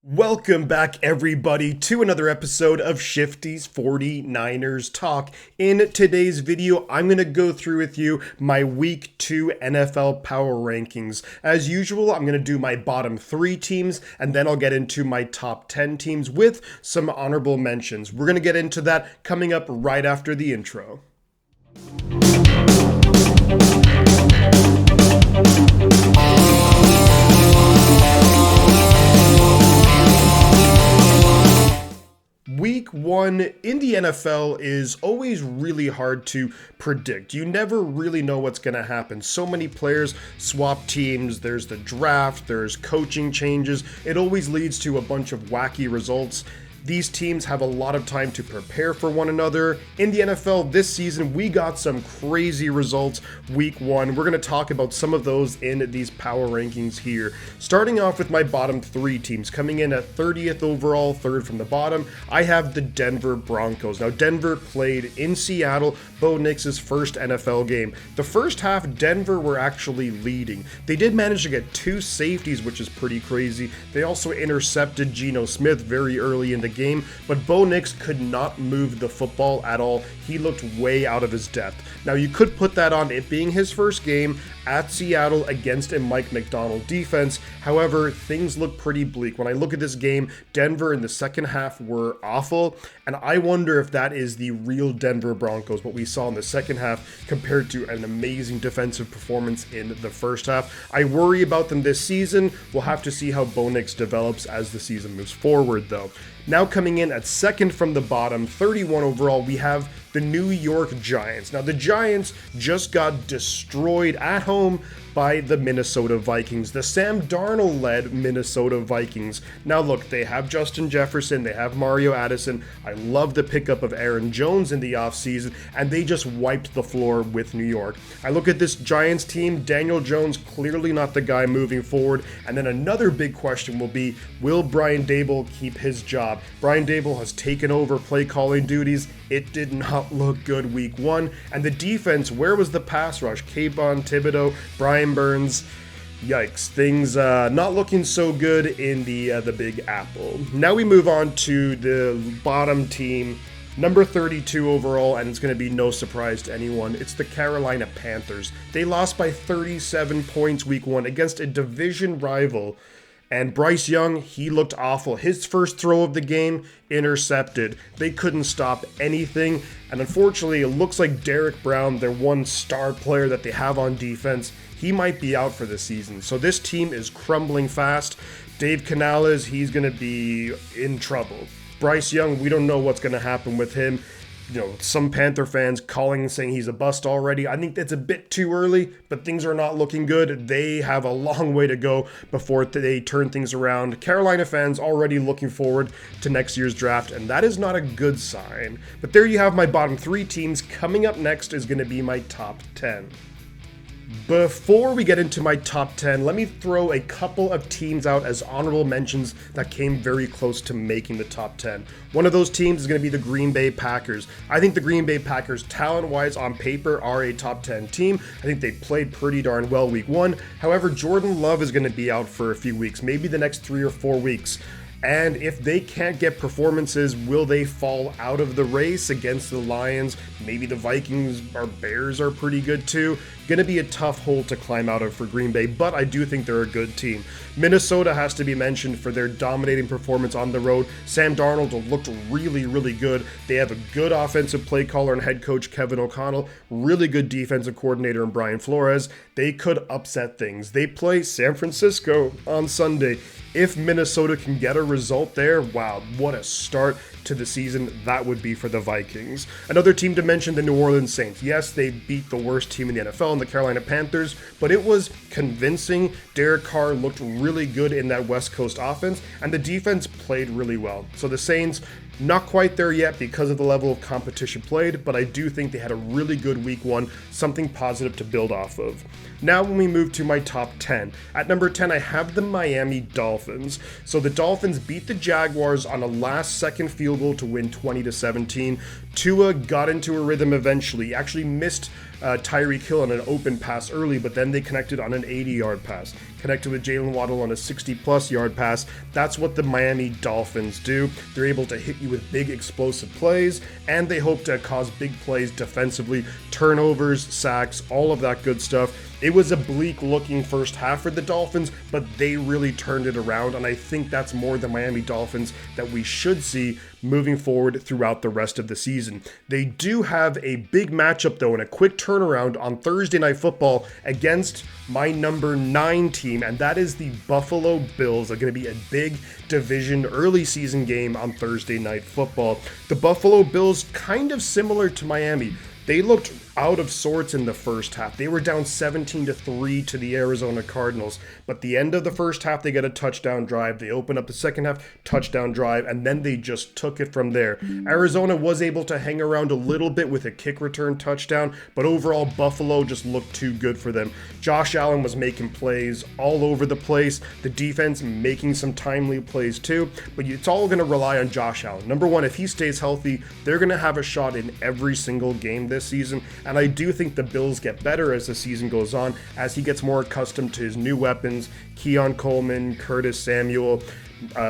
Welcome back, everybody, to another episode of Shifty's 49ers Talk. In today's video, I'm going to go through with you my Week 2 NFL Power Rankings. As usual, I'm going to do my bottom 3 teams, and then I'll get into my top 10 teams with some honorable mentions. We're going to get into that coming up right after the intro. Week 1 in the NFL is always really hard to predict. You never really know what's going to happen. So many players swap teams, there's the draft, there's coaching changes. It always leads to a bunch of wacky results. These teams have a lot of time to prepare for one another. In the NFL this season, we got some crazy results week 1. We're going to talk about some of those in these power rankings here. Starting off with my bottom 3 teams. Coming in at 30th overall, third from the bottom, I have the Denver Broncos. Now, Denver played in Seattle, Bo Nix's first NFL game. The first half, Denver were actually leading. They did manage to get 2 safeties, which is pretty crazy. They also intercepted Geno Smith very early in the game, but Bo Nix could not move the football at all. He looked way out of his depth. Now, you could put that on it being his first game at Seattle against a Mike Macdonald defense. However, things look pretty bleak. When I look at this game, Denver in the second half were awful, and I wonder if that is the real Denver Broncos, what we saw in the second half compared to an amazing defensive performance in the first half. I worry about them this season. We'll have to see how Bo Nix develops as the season moves forward, though. Now coming in at second from the bottom, 31 overall, we have the New York Giants. Now, the Giants just got destroyed at home by the Minnesota Vikings, the Sam Darnold-led Minnesota Vikings. Now, look, they have Justin Jefferson, they have Mario Addison. I love the pickup of Aaron Jones in the offseason, and they just wiped the floor with New York. I look at this Giants team, Daniel Jones, clearly not the guy moving forward. And then another big question will be, will Brian Daboll keep his job? Brian Daboll has taken over play calling duties. It did not look good week 1. And the defense, where was the pass rush? Kayvon Thibodeaux, Brian Burns. Yikes, things not looking so good in the Big Apple. Now we move on to the bottom team, number 32 overall, and it's going to be no surprise to anyone. It's the Carolina Panthers. They lost by 37 points week 1 against a division rival. And Bryce Young, he looked awful. His first throw of the game, intercepted. They couldn't stop anything. And unfortunately, it looks like Derek Brown, their one star player that they have on defense, he might be out for the season. So this team is crumbling fast. Dave Canales, he's going to be in trouble. Bryce Young, we don't know what's going to happen with him. You know, some Panther fans calling and saying he's a bust already. I think that's a bit too early, but things are not looking good. They have a long way to go before they turn things around. Carolina fans already looking forward to next year's draft, and that is not a good sign. But there you have my bottom 3 teams. Coming up next is going to be my top 10. Before we get into my top 10, let me throw a couple of teams out as honorable mentions that came very close to making the top 10. One of those teams is going to be the Green Bay Packers. I think the Green Bay Packers, talent-wise on paper, are a top 10 team. I think they played pretty darn well week 1. However, Jordan Love is going to be out for a few weeks, maybe the next 3 or 4 weeks. And if they can't get performances, will they fall out of the race against the Lions? Maybe the Vikings or Bears are pretty good too. Going to be a tough hole to climb out of for Green Bay, but I do think they're a good team. Minnesota has to be mentioned for their dominating performance on the road. Sam Darnold looked really, really good. They have a good offensive play caller and head coach Kevin O'Connell, really good defensive coordinator in Brian Flores. They could upset things. They play San Francisco on Sunday. If Minnesota can get a result there, wow, what a start to the season that would be for the Vikings. Another team to mention, the New Orleans Saints. Yes, they beat the worst team in the NFL, in the Carolina Panthers, but it was convincing. Derek Carr looked really good in that West Coast offense, and the defense played really well. So the Saints, not quite there yet because of the level of competition played, but I do think they had a really good week 1, something positive to build off of. Now when we move to my top 10, at number 10 I have the Miami Dolphins. So the Dolphins beat the Jaguars on a last second field goal to win 20-17. Tua got into a rhythm eventually. He actually missed Tyreek Hill on an open pass early, but then they connected on an 80-yard pass. Connected with Jalen Waddle on a 60-plus yard pass. That's what the Miami Dolphins do. They're able to hit you with big explosive plays, and they hope to cause big plays defensively, turnovers, sacks, all of that good stuff. It was a bleak-looking first half for the Dolphins, but they really turned it around, and I think that's more the Miami Dolphins that we should see moving forward throughout the rest of the season. They do have a big matchup, though, and a quick turnaround on Thursday Night Football against my number 9 team, and that is the Buffalo Bills. They're going to be a big division early season game on Thursday Night Football. The Buffalo Bills, kind of similar to Miami. They looked out of sorts in the first half. They were down 17-3 to the Arizona Cardinals. But the end of the first half, they get a touchdown drive. They open up the second half, touchdown drive, and then they just took it from there. Arizona was able to hang around a little bit with a kick return touchdown, but overall, Buffalo just looked too good for them. Josh Allen was making plays all over the place. The defense making some timely plays too, but it's all going to rely on Josh Allen. Number one, if he stays healthy, they're going to have a shot in every single game this season, and I do think the Bills get better as the season goes on, as he gets more accustomed to his new weapons, Keon Coleman, Curtis Samuel,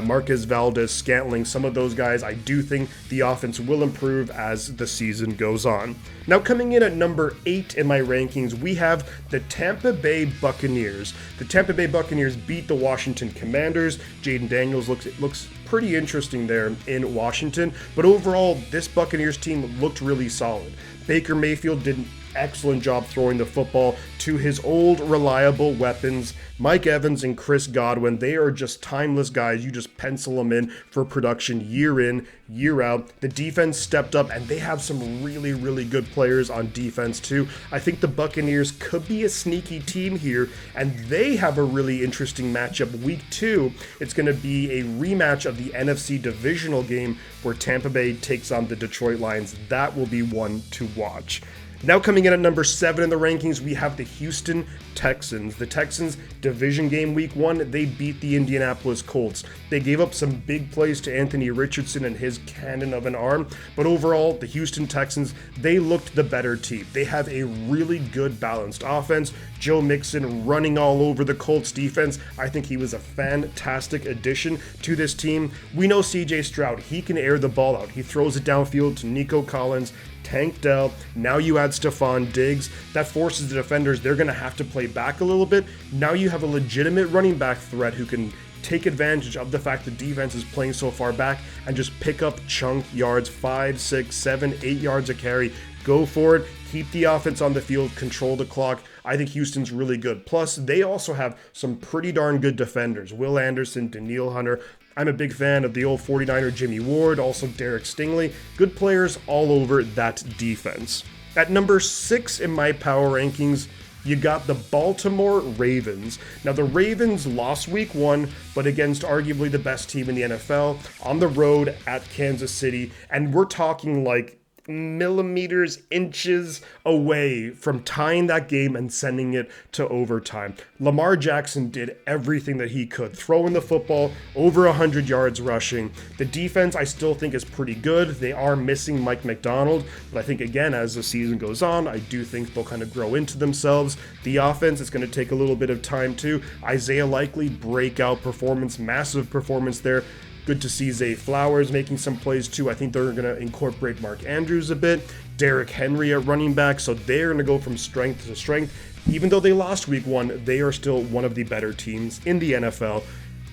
Marquez Valdez, Scantling, some of those guys. I do think the offense will improve as the season goes on. Now, coming in at number 8 in my rankings, we have the Tampa Bay Buccaneers. The Tampa Bay Buccaneers beat the Washington Commanders. Jaden Daniels looks pretty interesting there in Washington, but overall, this Buccaneers team looked really solid. Baker Mayfield did an excellent job throwing the football to his old reliable weapons, Mike Evans and Chris Godwin. They are just timeless guys. You just pencil them in for production year in, year out. The defense stepped up, and they have some really, really good players on defense too. I think the Buccaneers could be a sneaky team here, and they have a really interesting matchup week 2. It's going to be a rematch of the NFC divisional game where Tampa Bay takes on the Detroit Lions. That will be one to watch. Now coming in at number 7 in the rankings, we have the Houston Texans. The Texans division game week 1, they beat the Indianapolis Colts. They gave up some big plays to Anthony Richardson and his cannon of an arm, but overall, the Houston Texans, they looked the better team. They have a really good balanced offense. Joe Mixon running all over the Colts defense. I think he was a fantastic addition to this team. We know CJ Stroud, he can air the ball out. He throws it downfield to Nico Collins, Tank Dell. Now you add Stephon Diggs. That forces the defenders, they're going to have to play back a little bit. Now you have a legitimate running back threat who can take advantage of the fact the defense is playing so far back and just pick up chunk yards, 5, 6, 7, 8 yards a carry. Go for it. Keep the offense on the field. Control the clock. I think Houston's really good. Plus, they also have some pretty darn good defenders. Will Anderson, Danielle Hunter. I'm a big fan of the old 49er Jimmy Ward, also Derek Stingley. Good players all over that defense. At number 6 in my power rankings, you got the Baltimore Ravens. Now, the Ravens lost week 1, but against arguably the best team in the NFL, on the road at Kansas City, and we're talking like millimeters, inches away from tying that game and sending it to overtime. Lamar Jackson did everything that he could, throwing the football over 100 yards rushing. The defense I still think is pretty good. They are missing Mike McDonald, but I think again as the season goes on, I do think they'll kind of grow into themselves. The offense is going to take a little bit of time too. Isaiah Likely, breakout performance, massive performance there. Good to see Zay Flowers making some plays too. I think they're going to incorporate Mark Andrews a bit. Derrick Henry at running back, so they're going to go from strength to strength. Even though they lost week 1, they are still one of the better teams in the NFL.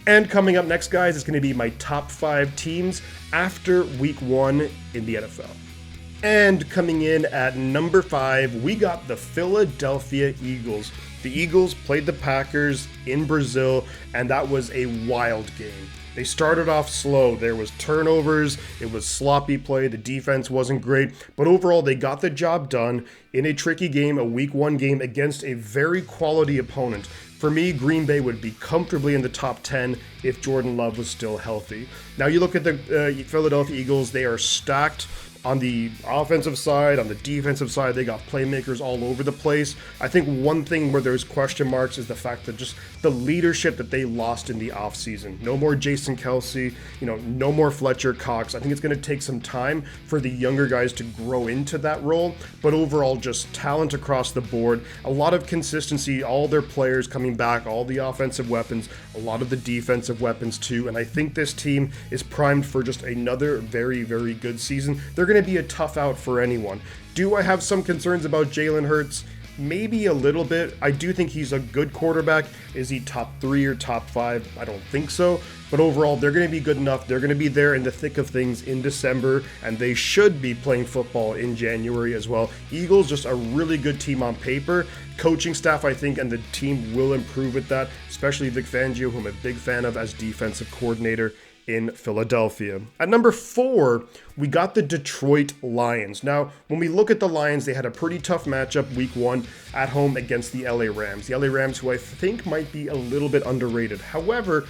And coming up next, guys, is going to be my top 5 teams after week 1 in the NFL. And coming in at number 5, we got the Philadelphia Eagles. The Eagles played the Packers in Brazil, and that was a wild game. They started off slow. There was turnovers. It was sloppy play. The defense wasn't great. But overall, they got the job done in a tricky game, a week 1 game against a very quality opponent. For me, Green Bay would be comfortably in the top 10 if Jordan Love was still healthy. Now you look at the Philadelphia Eagles, they are stacked on the offensive side, on the defensive side. They got playmakers all over the place. I think one thing where there's question marks is the fact that just the leadership that they lost in the offseason. No more Jason Kelsey, no more Fletcher Cox. I think it's going to take some time for the younger guys to grow into that role, but overall just talent across the board, a lot of consistency, all their players coming back, all the offensive weapons, a lot of the defensive weapons too, and I think this team is primed for just another very, very good season. They're going to be a tough out for anyone. Do I have some concerns about Jalen Hurts? Maybe a little bit. I do think he's a good quarterback. Is he top 3 or top 5? I don't think so. But overall, they're going to be good enough. They're going to be there in the thick of things in December, and they should be playing football in January as well. Eagles, just a really good team on paper. Coaching staff, I think, and the team will improve with that, especially Vic Fangio, who I'm a big fan of as defensive coordinator in Philadelphia. At number 4, we got the Detroit Lions. Now, when we look at the Lions, they had a pretty tough matchup week 1 at home against the LA Rams. The LA Rams, who I think might be a little bit underrated. However,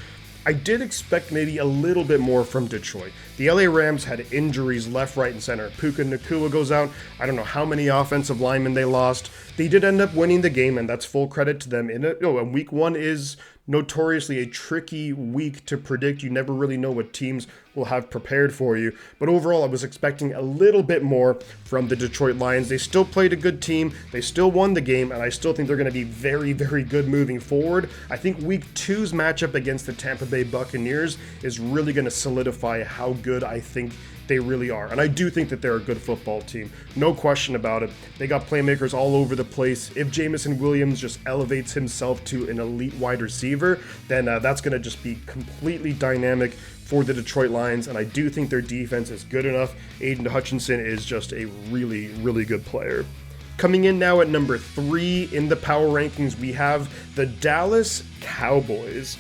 I did expect maybe a little bit more from Detroit. The LA Rams had injuries left, right, and center. Puka Nacua goes out. I don't know how many offensive linemen they lost. They did end up winning the game, and that's full credit to them. And week 1 is notoriously a tricky week to predict. You never really know what teams will have prepared for you. But overall, I was expecting a little bit more from the Detroit Lions. They still played a good team. They still won the game, and I still think they're going to be very, very good moving forward. I think week 2's matchup against the Tampa Bay Buccaneers is really going to solidify how good I think they really are. And I do think that they're a good football team. No question about it. They got playmakers all over the place. If Jameson Williams just elevates himself to an elite wide receiver, then that's going to just be completely dynamic for the Detroit Lions. And I do think their defense is good enough. Aiden Hutchinson is just a really, really good player. Coming in now at number 3 in the power rankings, we have the Dallas Cowboys.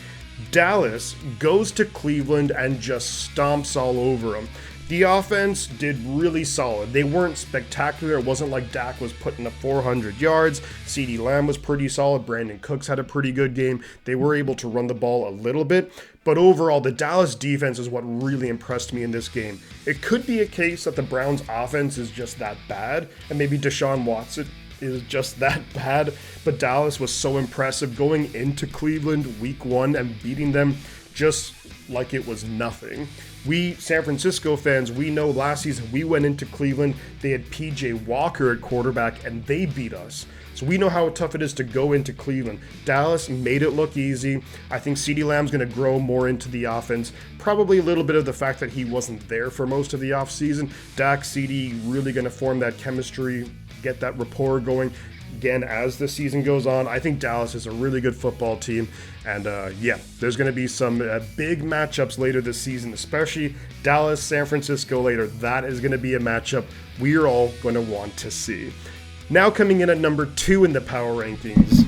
Dallas goes to Cleveland and just stomps all over them. The offense did really solid. They weren't spectacular. It wasn't like Dak was putting up 400 yards. CeeDee Lamb was pretty solid. Brandon Cooks had a pretty good game. They were able to run the ball a little bit. But overall, the Dallas defense is what really impressed me in this game. It could be a case that the Browns offense is just that bad, and maybe Deshaun Watson is just that bad. But Dallas was so impressive going into Cleveland week 1 and beating them just like it was nothing. We San Francisco fans, we know last season we went into Cleveland, they had PJ Walker at quarterback, and they beat us. So we know how tough it is to go into Cleveland. Dallas made it look easy. I think CeeDee Lamb's going to grow more into the offense. Probably a little bit of the fact that he wasn't there for most of the offseason. Dak, CeeDee really going to form that chemistry, get that rapport going again as the season goes on. I think Dallas is a really good football team, and there's going to be some big matchups later this season, especially Dallas, San Francisco later. That is going to be a matchup we're all going to want to see. Now coming in at number 2 in the power rankings,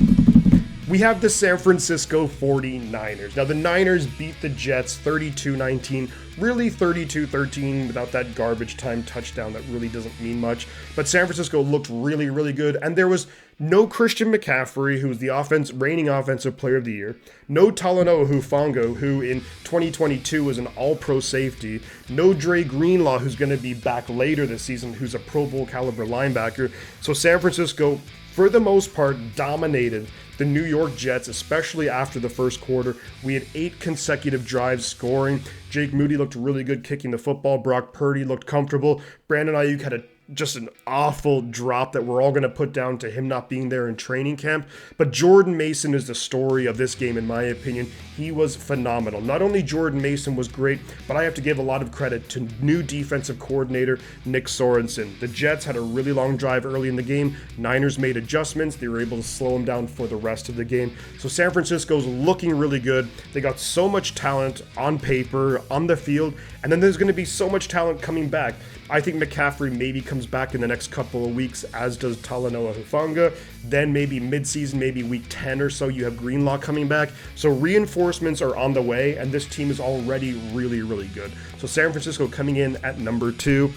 we have the San Francisco 49ers. Now the Niners beat the Jets 32-19, really 32-13 without that garbage time touchdown that really doesn't mean much. But San Francisco looked really, really good, and there was no Christian McCaffrey, who was the reigning offensive player of the year, no Talanoa Hufanga, who in 2022 was an all-pro safety, no Dre Greenlaw, who's going to be back later this season, who's a Pro Bowl caliber linebacker. So San Francisco, for the most part, dominated the New York Jets, especially after the first quarter. We had 8 consecutive drives scoring. Jake Moody looked really good kicking the football. Brock Purdy looked comfortable. Brandon Ayuk had just an awful drop that we're all going to put down to him not being there in training camp. But Jordan Mason is the story of this game, in my opinion. He was phenomenal. Not only Jordan Mason was great, but I have to give a lot of credit to new defensive coordinator Nick Sorensen. The Jets had a really long drive early in the game. Niners made adjustments. They were able to slow them down for the rest of the game. So San Francisco's looking really good. They got so much talent on paper, on the field, and then there's going to be so much talent coming back. I think McCaffrey maybe comes back in the next couple of weeks, as does Talanoa Hufanga. Then maybe midseason, maybe week 10 or so, you have Greenlaw coming back. So reinforcements are on the way, and this team is already really, really good. So San Francisco coming in at number 2.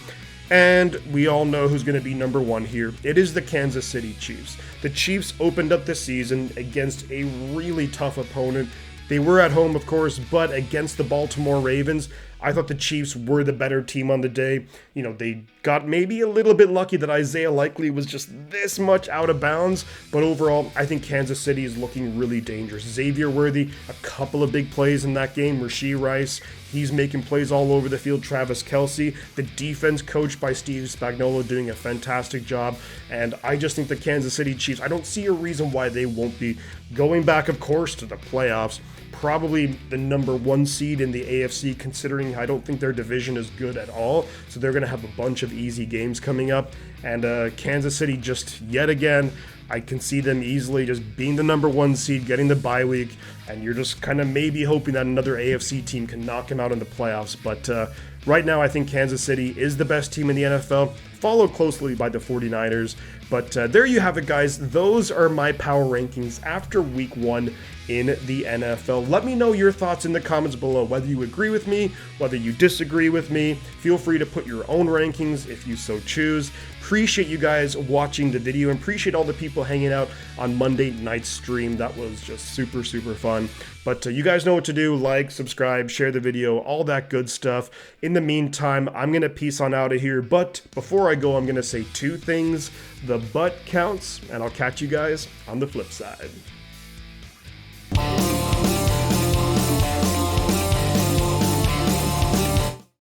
And we all know who's going to be number one here. It is the Kansas City Chiefs. The Chiefs opened up the season against a really tough opponent. They were at home, of course, but against the Baltimore Ravens, I thought the Chiefs were the better team on the day. You know, they got maybe a little bit lucky that Isaiah Likely was just this much out of bounds, but overall, I think Kansas City is looking really dangerous. Xavier Worthy, a couple of big plays in that game. Rashee Rice, he's making plays all over the field. Travis Kelce, the defense coached by Steve Spagnuolo, doing a fantastic job. And I just think the Kansas City Chiefs, I don't see a reason why they won't be going back, of course, to the playoffs. Probably the number one seed in the AFC, considering I don't think their division is good at all. So they're going to have a bunch of easy games coming up. And Kansas City, just yet again, I can see them easily just being the number one seed, getting the bye week, and you're just kind of maybe hoping that another AFC team can knock them out in the playoffs. But right now, I think Kansas City is the best team in the NFL, followed closely by the 49ers. But there you have it, guys. Those are my power rankings after week one in the NFL. Let me know your thoughts in the comments below, whether you agree with me, whether you disagree with me. Feel free to put your own rankings if you so choose. Appreciate you guys watching the video and appreciate all the people hanging out on Monday night's stream. That was just super, super fun. But you guys know what to do. Like, subscribe, share the video, all that good stuff. In the meantime, I'm going to peace on out of here. But before I go, I'm going to say two things. The butt counts, and I'll catch you guys on the flip side.